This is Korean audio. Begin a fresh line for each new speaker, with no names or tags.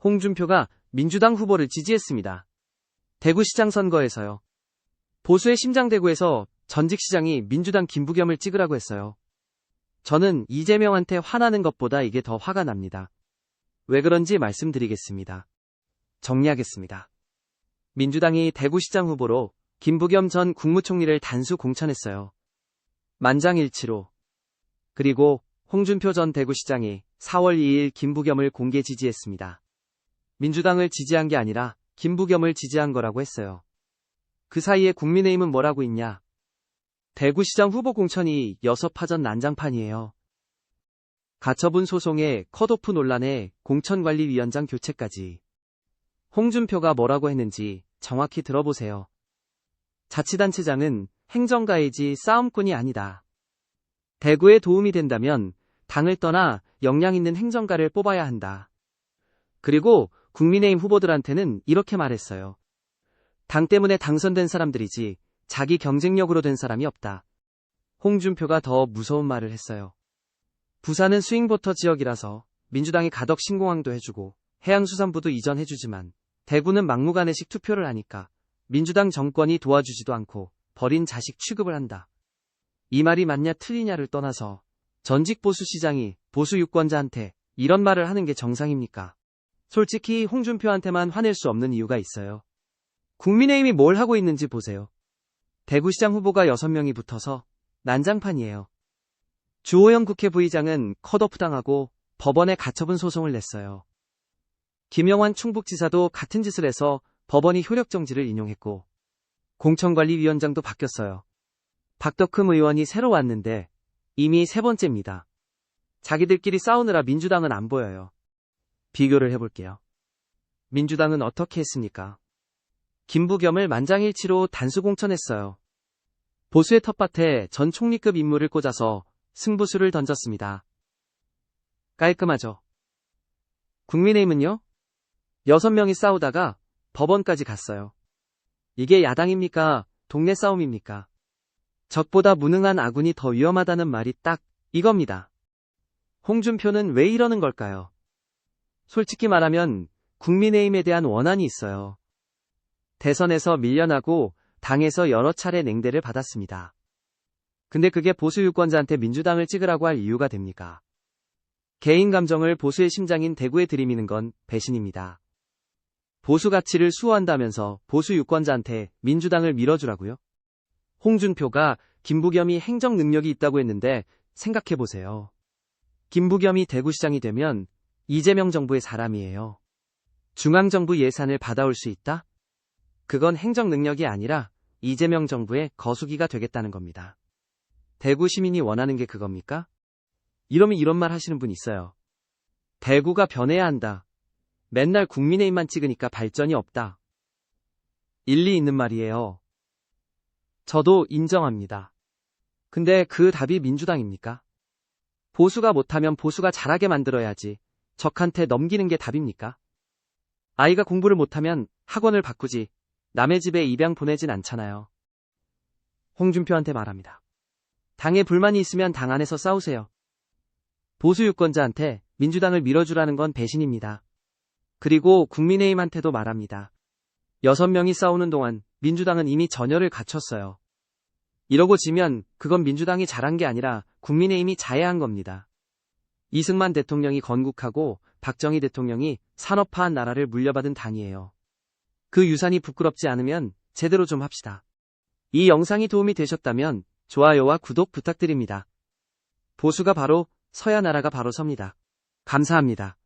홍준표가 민주당 후보를 지지했습니다. 대구시장 선거에서요. 보수의 심장 대구에서 전직 시장이 민주당 김부겸을 찍으라고 했어요. 저는 이재명한테 화나는 것보다 이게 더 화가 납니다. 왜 그런지 말씀드리겠습니다. 정리하겠습니다. 민주당이 대구시장 후보로 김부겸 전 국무총리를 단수 공천했어요. 만장일치로. 그리고 홍준표 전 대구시장이 4월 2일 김부겸을 공개 지지했습니다. 민주당을 지지한 게 아니라 김부겸을 지지한 거라고 했어요. 그 사이에 국민의힘은 뭐라고 있냐? 대구시장 후보 공천이 6파전 난장판이에요. 가처분 소송에 컷오프 논란에 공천관리위원장 교체까지. 홍준표가 뭐라고 했는지 정확히 들어보세요. 자치단체장은 행정가이지 싸움꾼이 아니다. 대구에 도움이 된다면 당을 떠나 역량 있는 행정가를 뽑아야 한다. 그리고 국민의힘 후보들한테는 이렇게 말했어요. 당 때문에 당선된 사람들이지 자기 경쟁력으로 된 사람이 없다. 홍준표가 더 무서운 말을 했어요. 부산은 스윙보터 지역이라서 민주당이 가덕 신공항도 해주고 해양수산부도 이전해주지만 대구는 막무가내식 투표를 하니까 민주당 정권이 도와주지도 않고 버린 자식 취급을 한다. 이 말이 맞냐 틀리냐를 떠나서 전직 보수시장이 보수 유권자한테 이런 말을 하는 게 정상입니까? 솔직히 홍준표한테만 화낼 수 없는 이유가 있어요. 국민의힘이 뭘 하고 있는지 보세요. 대구시장 후보가 6명이 붙어서 난장판이에요. 주호영 국회 부의장은 컷오프 당하고 법원에 가처분 소송을 냈어요. 김영환 충북지사도 같은 짓을 해서 법원이 효력정지를 인용했고 공천관리위원장도 바뀌었어요. 박덕흠 의원이 새로 왔는데 이미 3번째입니다. 자기들끼리 싸우느라 민주당은 안 보여요. 비교를 해볼게요. 민주당은 어떻게 했습니까? 김부겸을 만장일치로 단수 공천했어요. 보수의 텃밭에 전 총리급 인물을 꽂아서 승부수를 던졌습니다. 깔끔하죠? 국민의힘은요? 6명이 싸우다가 법원까지 갔어요. 이게 야당입니까? 동네 싸움입니까? 적보다 무능한 아군이 더 위험하다는 말이 딱 이겁니다. 홍준표는 왜 이러는 걸까요? 솔직히 말하면 국민의힘에 대한 원한이 있어요. 대선에서 밀려나고 당에서 여러 차례 냉대를 받았습니다. 근데 그게 보수 유권자한테 민주당을 찍으라고 할 이유가 됩니까? 개인 감정을 보수의 심장인 대구에 들이미는 건 배신입니다. 보수 가치를 수호한다면서 보수 유권자한테 민주당을 밀어주라고요? 홍준표가 김부겸이 행정 능력이 있다고 했는데 생각해보세요. 김부겸이 대구시장이 되면 이재명 정부의 사람이에요. 중앙정부 예산을 받아올 수 있다? 그건 행정 능력이 아니라 이재명 정부의 거수기가 되겠다는 겁니다. 대구 시민이 원하는 게 그겁니까? 이러면 이런 말 하시는 분 있어요. 대구가 변해야 한다. 맨날 국민의힘만 찍으니까 발전이 없다. 일리 있는 말이에요. 저도 인정합니다. 근데 그 답이 민주당입니까? 보수가 못하면 보수가 잘하게 만들어야지 적한테 넘기는 게 답입니까? 아이가 공부를 못하면 학원을 바꾸지 남의 집에 입양 보내진 않잖아요. 홍준표한테 말합니다. 당에 불만이 있으면 당 안에서 싸우세요. 보수 유권자한테 민주당을 밀어주라는 건 배신입니다. 그리고 국민의힘한테도 말합니다. 6명이 싸우는 동안 민주당은 이미 전열을 갖췄어요. 이러고 지면 그건 민주당이 잘한 게 아니라 국민의힘이 자해한 겁니다. 이승만 대통령이 건국하고 박정희 대통령이 산업화한 나라를 물려받은 당이에요. 그 유산이 부끄럽지 않으면 제대로 좀 합시다. 이 영상이 도움이 되셨다면 좋아요와 구독 부탁드립니다. 보수가 바로 서야 나라가 바로 섭니다. 감사합니다.